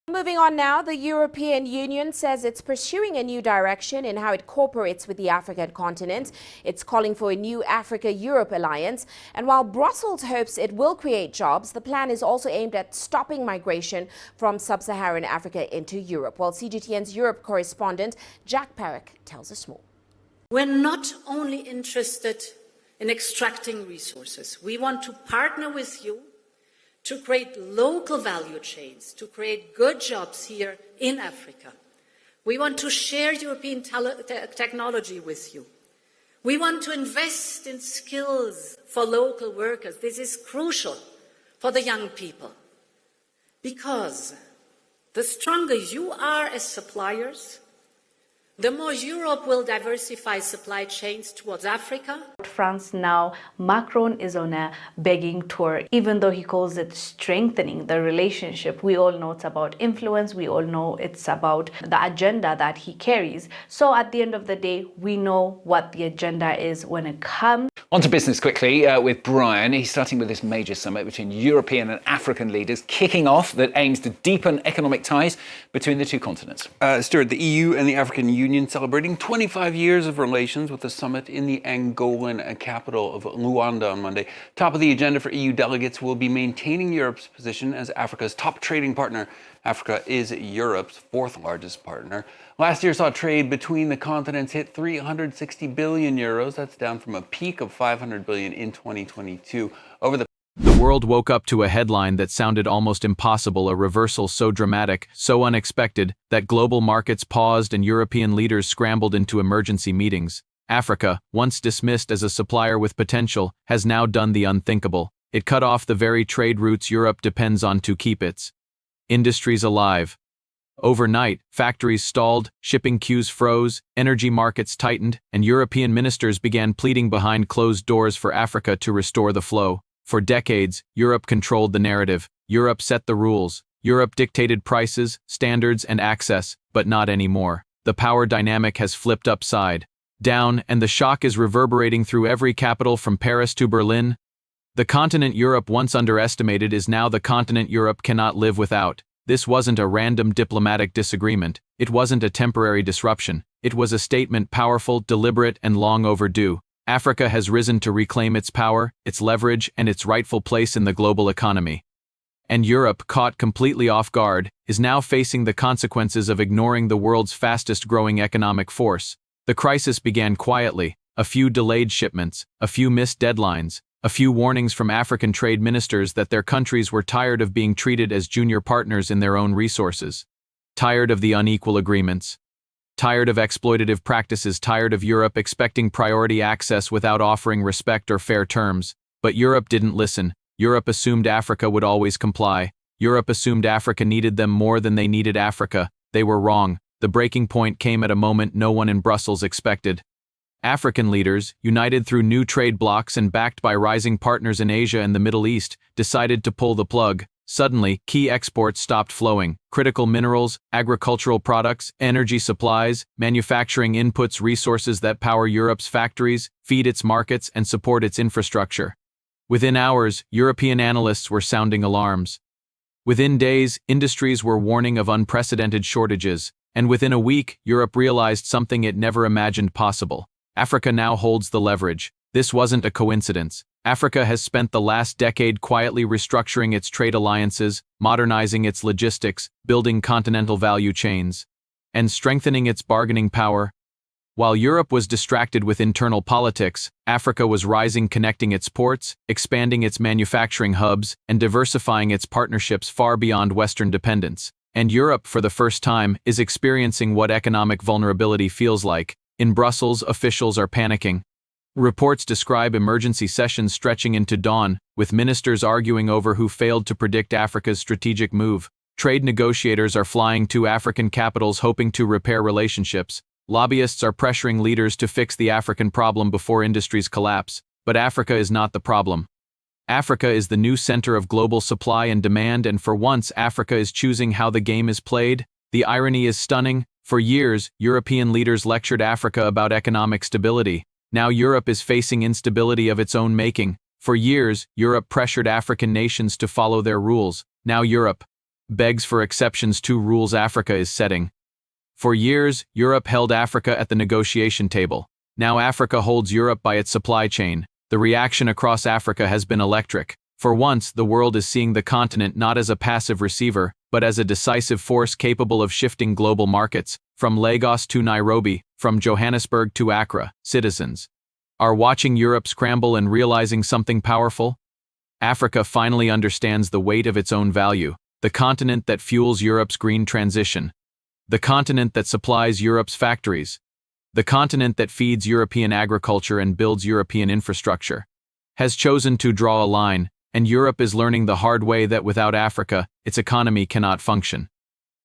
Moving on now, the European Union says it's pursuing a new direction in how it cooperates with the African continent. It's calling for a new Africa-Europe alliance. And while Brussels hopes it will create jobs, the plan is also aimed at stopping migration from sub-Saharan Africa into Europe. Well, CGTN's Europe correspondent Jack Perrick tells us more. We're not only interested in extracting resources. We want to partner with you to create local value chains, to create good jobs here in Africa. We want to share European technology with you. We want to invest in skills for local workers. This is crucial for the young people, because the stronger you are as suppliers, the more Europe will diversify supply chains towards Africa. France now, Macron is on a begging tour, even though he calls it strengthening the relationship. We all know it's about influence. We all know it's about the agenda that he carries. So at the end of the day, we know what the agenda is when it comes. On to business quickly with Brian. He's starting with this major summit between European and African leaders kicking off that aims to deepen economic ties between the two continents. Stuart, the EU and the African Union celebrating 25 years of relations with the summit in the Angolan capital of Luanda on Monday. Top of the agenda for EU delegates will be maintaining Europe's position as Africa's top trading partner. Africa is Europe's fourth largest partner. Last year saw trade between the continents hit 360 billion euros. That's down from a peak of 500 billion in 2022. The world woke up to a headline that sounded almost impossible, a reversal so dramatic, so unexpected, that global markets paused and European leaders scrambled into emergency meetings. Africa, once dismissed as a supplier with potential, has now done the unthinkable. It cut off the very trade routes Europe depends on to keep its industries alive. Overnight, factories stalled, shipping queues froze, energy markets tightened, and European ministers began pleading behind closed doors for Africa to restore the flow. For decades, Europe controlled the narrative. Europe set the rules. Europe dictated prices, standards, and access, but not anymore. The power dynamic has flipped upside down, and the shock is reverberating through every capital from Paris to Berlin. The continent Europe once underestimated is now the continent Europe cannot live without. This wasn't a random diplomatic disagreement. It wasn't a temporary disruption. It was a statement powerful, deliberate, and long overdue. Africa has risen to reclaim its power, its leverage, and its rightful place in the global economy. And Europe, caught completely off guard, is now facing the consequences of ignoring the world's fastest-growing economic force. The crisis began quietly: a few delayed shipments, a few missed deadlines, a few warnings from African trade ministers that their countries were tired of being treated as junior partners in their own resources. Tired of the unequal agreements. Tired of exploitative practices, tired of Europe expecting priority access without offering respect or fair terms. But Europe didn't listen. Europe assumed Africa would always comply. Europe assumed Africa needed them more than they needed Africa. They were wrong. The breaking point came at a moment no one in Brussels expected. African leaders, united through new trade blocs and backed by rising partners in Asia and the Middle East, decided to pull the plug. Suddenly, key exports stopped flowing. Critical minerals, agricultural products, energy supplies, manufacturing inputs, resources that power Europe's factories, feed its markets, and support its infrastructure. Within hours, European analysts were sounding alarms. Within days, industries were warning of unprecedented shortages. And within a week, Europe realized something it never imagined possible. Africa now holds the leverage. This wasn't a coincidence. Africa has spent the last decade quietly restructuring its trade alliances, modernizing its logistics, building continental value chains, and strengthening its bargaining power. While Europe was distracted with internal politics, Africa was rising, connecting its ports, expanding its manufacturing hubs, and diversifying its partnerships far beyond Western dependence. And Europe, for the first time, is experiencing what economic vulnerability feels like. In Brussels, officials are panicking. Reports describe emergency sessions stretching into dawn, with ministers arguing over who failed to predict Africa's strategic move. Trade negotiators are flying to African capitals hoping to repair relationships. Lobbyists are pressuring leaders to fix the African problem before industries collapse. But Africa is not the problem. Africa is the new center of global supply and demand, and for once, Africa is choosing how the game is played. The irony is stunning. For years, European leaders lectured Africa about economic stability. Now Europe is facing instability of its own making. For years, Europe pressured African nations to follow their rules. Now Europe begs for exceptions to rules Africa is setting. For years, Europe held Africa at the negotiation table. Now Africa holds Europe by its supply chain. The reaction across Africa has been electric. For once, the world is seeing the continent not as a passive receiver, but as a decisive force capable of shifting global markets. From Lagos to Nairobi, from Johannesburg to Accra, citizens are watching Europe scramble and realizing something powerful. Africa finally understands the weight of its own value, the continent that fuels Europe's green transition, the continent that supplies Europe's factories, the continent that feeds European agriculture and builds European infrastructure, has chosen to draw a line, and Europe is learning the hard way that without Africa, its economy cannot function.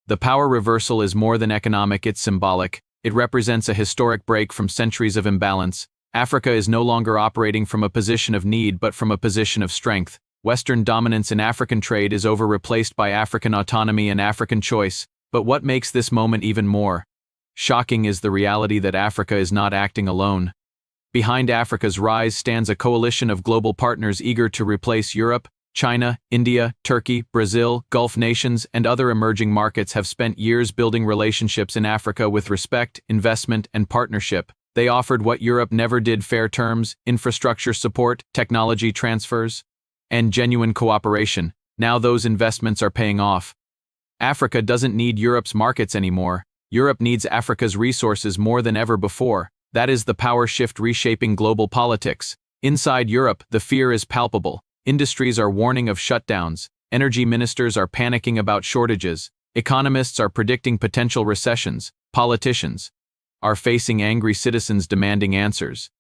The power reversal is more than economic, it's symbolic. It represents a historic break from centuries of imbalance. Africa is no longer operating from a position of need but from a position of strength. Western dominance in African trade is replaced by African autonomy and African choice. But what makes this moment even more shocking is the reality that Africa is not acting alone. Behind Africa's rise stands a coalition of global partners eager to replace Europe. China, India, Turkey, Brazil, Gulf nations, and other emerging markets have spent years building relationships in Africa with respect, investment, and partnership. They offered what Europe never did: fair terms, infrastructure support, technology transfers, and genuine cooperation. Now those investments are paying off. Africa doesn't need Europe's markets anymore. Europe needs Africa's resources more than ever before. That is the power shift reshaping global politics. Inside Europe, the fear is palpable. Industries are warning of shutdowns. Energy ministers are panicking about shortages. Economists are predicting potential recessions. Politicians are facing angry citizens demanding answers.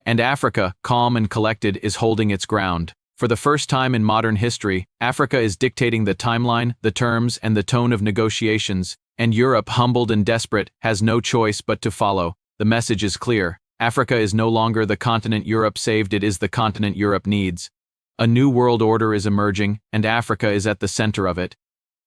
And Africa, calm and collected, is holding its ground. For the first time in modern history, Africa is dictating the timeline, the terms, and the tone of negotiations, and Europe, humbled and desperate, has no choice but to follow. The message is clear. Africa is no longer the continent Europe saved, it is the continent Europe needs. A new world order is emerging, and Africa is at the center of it.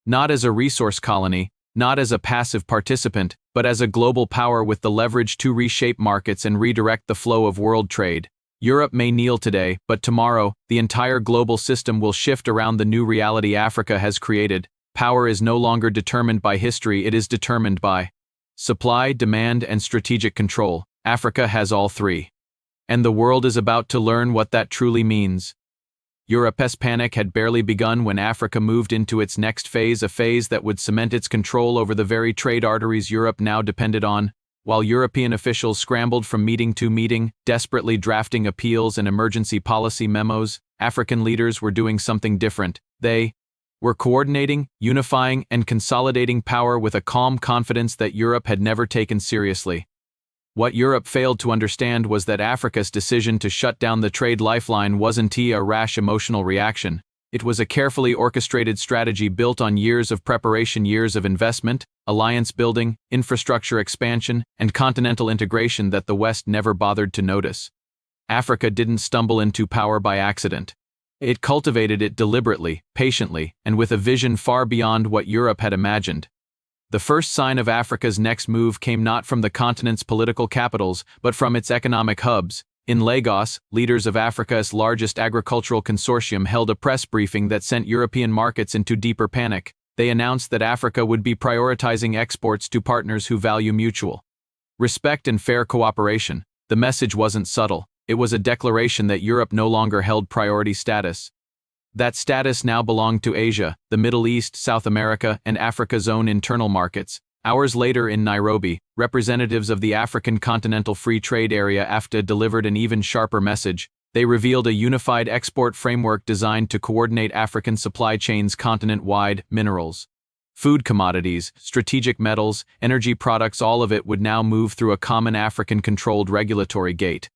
Not as a resource colony, not as a passive participant, but as a global power with the leverage to reshape markets and redirect the flow of world trade. Europe may kneel today, but tomorrow, the entire global system will shift around the new reality Africa has created. Power is no longer determined by history, it is determined by supply, demand, and strategic control. Africa has all three. And the world is about to learn what that truly means. Europe's panic had barely begun when Africa moved into its next phase, a phase that would cement its control over the very trade arteries Europe now depended on. While European officials scrambled from meeting to meeting, desperately drafting appeals and emergency policy memos, African leaders were doing something different. They were coordinating, unifying, and consolidating power with a calm confidence that Europe had never taken seriously. What Europe failed to understand was that Africa's decision to shut down the trade lifeline wasn't a rash emotional reaction. It was a carefully orchestrated strategy built on years of preparation, years of investment, alliance building, infrastructure expansion, and continental integration that the West never bothered to notice. Africa didn't stumble into power by accident. It cultivated it deliberately, patiently, and with a vision far beyond what Europe had imagined. The first sign of Africa's next move came not from the continent's political capitals, but from its economic hubs. In Lagos, leaders of Africa's largest agricultural consortium held a press briefing that sent European markets into deeper panic. They announced that Africa would be prioritizing exports to partners who value mutual respect and fair cooperation. The message wasn't subtle. It was a declaration that Europe no longer held priority status. That status now belonged to Asia, the Middle East, South America, and Africa's own internal markets. Hours later in Nairobi, representatives of the African Continental Free Trade Area (AfTA) delivered an even sharper message. They revealed a unified export framework designed to coordinate African supply chains continent-wide. Minerals, food commodities, strategic metals, energy products, all of it would now move through a common African-controlled regulatory gate.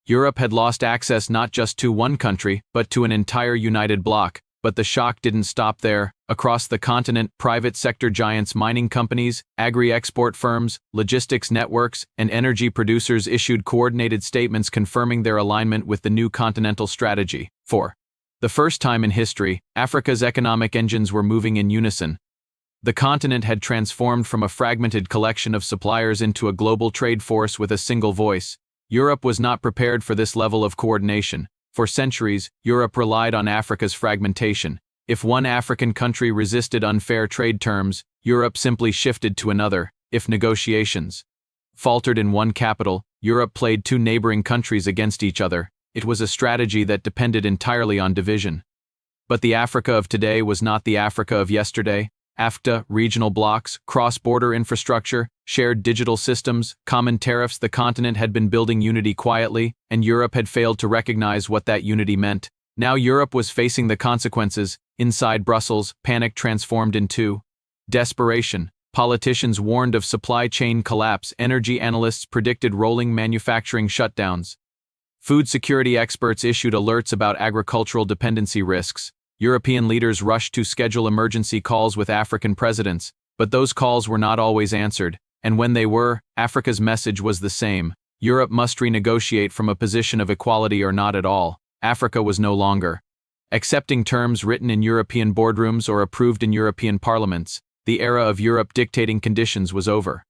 Europe had lost access not just to one country, but to an entire united bloc. But the shock didn't stop there. Across the continent, private sector giants, mining companies, agri-export firms, logistics networks, and energy producers issued coordinated statements confirming their alignment with the new continental strategy. For the first time in history, Africa's economic engines were moving in unison. The continent had transformed from a fragmented collection of suppliers into a global trade force with a single voice. Europe was not prepared for this level of coordination. For centuries, Europe relied on Africa's fragmentation. If one African country resisted unfair trade terms, Europe simply shifted to another. If negotiations faltered in one capital, Europe played two neighboring countries against each other. It was a strategy that depended entirely on division. But the Africa of today was not the Africa of yesterday. AfCFTA, regional blocs, cross-border infrastructure, shared digital systems, common tariffs. The continent had been building unity quietly, and Europe had failed to recognize what that unity meant. Now Europe was facing the consequences. Inside Brussels, panic transformed into desperation. Politicians warned of supply chain collapse. Energy analysts predicted rolling manufacturing shutdowns. Food security experts issued alerts about agricultural dependency risks. European leaders rushed to schedule emergency calls with African presidents, but those calls were not always answered, and when they were, Africa's message was the same. Europe must renegotiate from a position of equality or not at all. Africa was no longer accepting terms written in European boardrooms or approved in European parliaments. The era of Europe dictating conditions was over.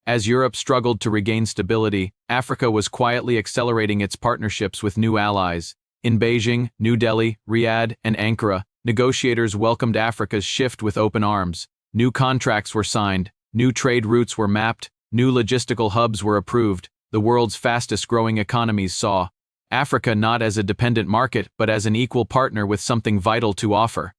As Europe struggled to regain stability, Africa was quietly accelerating its partnerships with new allies. In Beijing, New Delhi, Riyadh, and Ankara, negotiators welcomed Africa's shift with open arms. New contracts were signed, new trade routes were mapped, new logistical hubs were approved. The world's fastest-growing economies saw Africa not as a dependent market but as an equal partner with something vital to offer.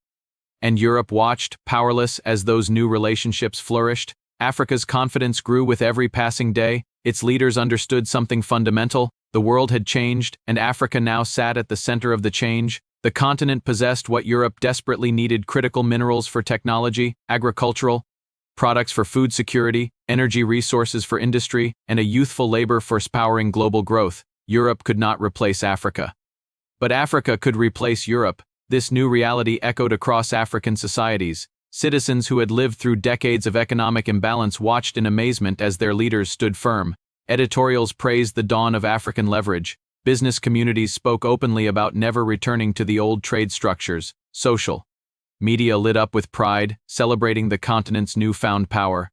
And Europe watched, powerless, as those new relationships flourished. Africa's confidence grew with every passing day. Its leaders understood something fundamental. The world had changed, and Africa now sat at the center of the change. The continent possessed what Europe desperately needed: critical minerals for technology, agricultural products for food security, energy resources for industry, and a youthful labor force powering global growth. Europe could not replace Africa. But Africa could replace Europe. This new reality echoed across African societies. Citizens who had lived through decades of economic imbalance watched in amazement as their leaders stood firm. Editorials praised the dawn of African leverage. Business communities spoke openly about never returning to the old trade structures. Social media lit up with pride, celebrating the continent's newfound power.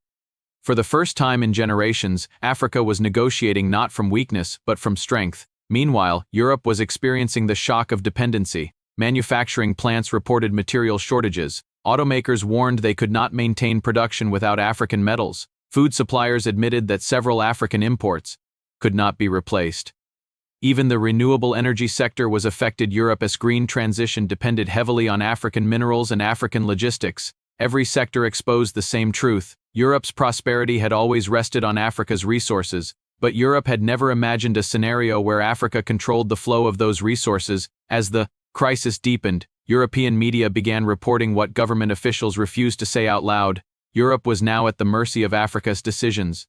For the first time in generations, Africa was negotiating not from weakness but from strength. Meanwhile, Europe was experiencing the shock of dependency. Manufacturing plants reported material shortages. Automakers warned they could not maintain production without African metals. Food suppliers admitted that several African imports could not be replaced. Even the renewable energy sector was affected. Europe's green transition depended heavily on African minerals and African logistics. Every sector exposed the same truth. Europe's prosperity had always rested on Africa's resources, but Europe had never imagined a scenario where Africa controlled the flow of those resources. As the crisis deepened, European media began reporting what government officials refused to say out loud. Europe was now at the mercy of Africa's decisions.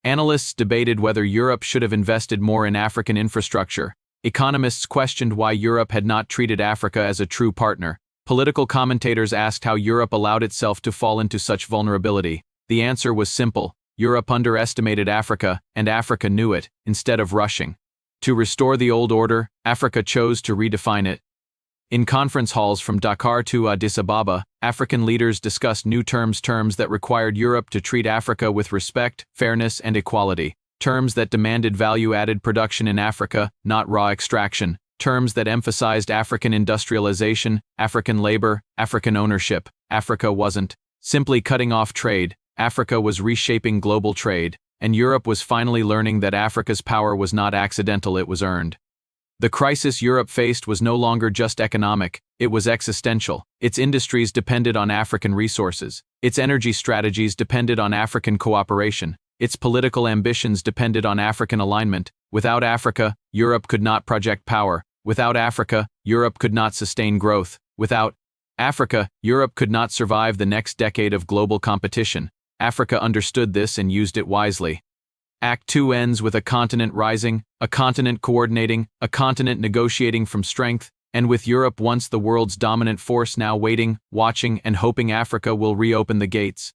Analysts debated whether Europe should have invested more in African infrastructure. Economists questioned why Europe had not treated Africa as a true partner. Political commentators asked how Europe allowed itself to fall into such vulnerability. The answer was simple: Europe underestimated Africa, and Africa knew it. Instead of rushing to restore the old order, Africa chose to redefine it. In conference halls from Dakar to Addis Ababa, African leaders discussed new terms that required Europe to treat Africa with respect, fairness, and equality. Terms that demanded value-added production in Africa, not raw extraction. Terms that emphasized African industrialization, African labor, African ownership. Africa wasn't simply cutting off trade. Africa was reshaping global trade. And Europe was finally learning that Africa's power was not accidental, it was earned. The crisis Europe faced was no longer just economic, it was existential. Its industries depended on African resources. Its energy strategies depended on African cooperation. Its political ambitions depended on African alignment. Without Africa, Europe could not project power. Without Africa, Europe could not sustain growth. Without Africa, Europe could not survive the next decade of global competition. Africa understood this and used it wisely. Act 2 ends with a continent rising, a continent coordinating, a continent negotiating from strength, and with Europe once the world's dominant force now waiting, watching, and hoping Africa will reopen the gates.